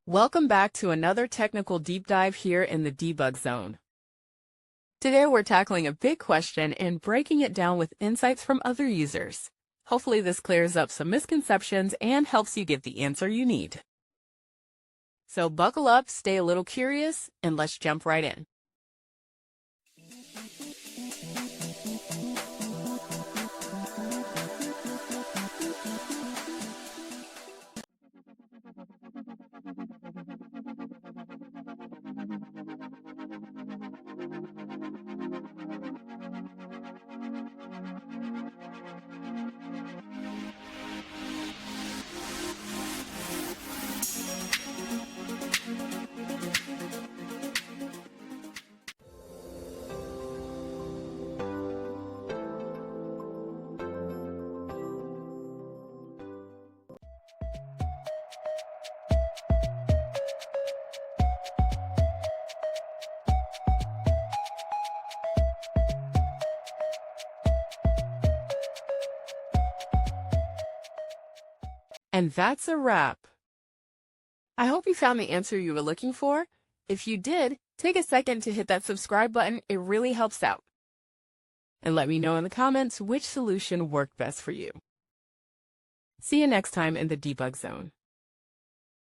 Welcome back to another technical deep dive here in the debug zone. Today we're tackling a big question and breaking it down with insights from other users. Hopefully this clears up some misconceptions and helps you get the answer you need. So buckle up, stay a little curious, and let's jump right in. And that's a wrap. I hope you found the answer you were looking for. If you did, take a second to hit that subscribe button. It really helps out. And let me know in the comments which solution worked best for you. See you next time in the debug zone.